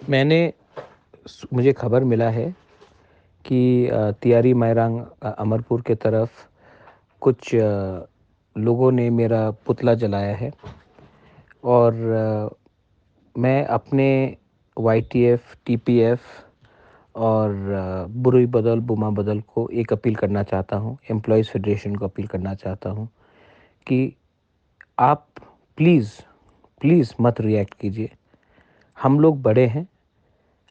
मैंने मुझे खबर मिला है कि तियारी मैरांग अमरपुर के तरफ कुछ लोगों ने मेरा पुतला जलाया है और मैं अपने वाईटीएफ, टीपीएफ और बुरुई बदल, बुमा बदल को एक अपील करना चाहता हूँ, एम्प्लॉयज़ फेडरेशन को अपील करना चाहता हूँ कि आप प्लीज़, प्लीज़ मत रिएक्ट कीजिए। हम लोग बड़े हैं,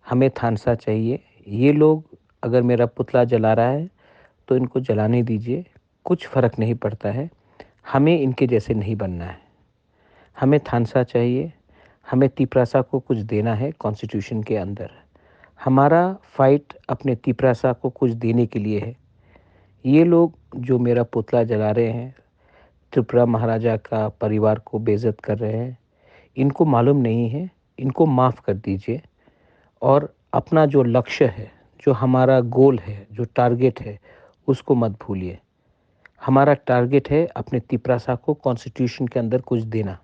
हमें थानसा चाहिए। ये लोग अगर मेरा पुतला जला रहा है तो इनको जलाने दीजिए, कुछ फ़र्क नहीं पड़ता है। हमें इनके जैसे नहीं बनना है। हमें थानसा चाहिए, हमें तिपरासा को कुछ देना है कॉन्स्टिट्यूशन के अंदर। हमारा फ़ाइट अपने तिपरासा को कुछ देने के लिए है। ये लोग जो मेरा पुतला जला रहे हैं, त्रिपुरा महाराजा का परिवार को बेइज्जत कर रहे हैं, इनको मालूम नहीं है, इनको माफ़ कर दीजिए और अपना जो लक्ष्य है, जो हमारा गोल है, जो टारगेट है, उसको मत भूलिए। हमारा टारगेट है अपने तिपरासा को कॉन्स्टिट्यूशन के अंदर कुछ देना।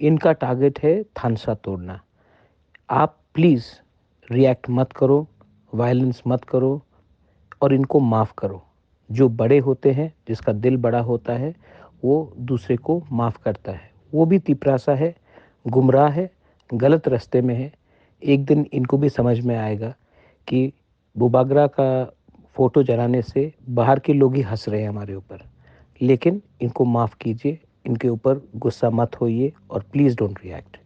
इनका टारगेट है थानसा तोड़ना। आप प्लीज़ रिएक्ट मत करो, वायलेंस मत करो और इनको माफ़ करो। जो बड़े होते हैं, जिसका दिल बड़ा होता है, वो दूसरे को माफ़ करता है। वो भी तिपरासा है, गुमराह है, गलत रास्ते में है। एक दिन इनको भी समझ में आएगा कि बुबागरा का फ़ोटो जलाने से बाहर के लोग ही हँस रहे हैं हमारे ऊपर। लेकिन इनको माफ़ कीजिए, इनके ऊपर गुस्सा मत होइए और प्लीज़ डोंट रिएक्ट।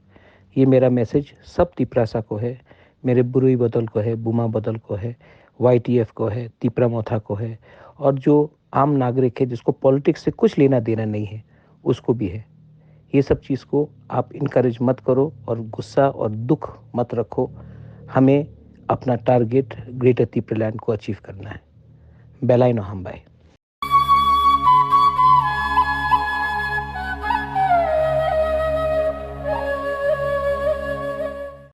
ये मेरा मैसेज सब तिपरासा को है, मेरे बुरुई बदल को है, बुमा बदल को है, वाईटीएफ को है, तिपरा मोथा को है और जो आम नागरिक है जिसको पॉलिटिक्स से कुछ लेना देना नहीं है, उसको भी है। ये सब चीज़ को आप इनकरेज मत करो और गुस्सा और दुख मत रखो। हमें अपना टारगेट ग्रेटर तिपरालैंड को अचीव करना है। बेलाइन हम्बाई।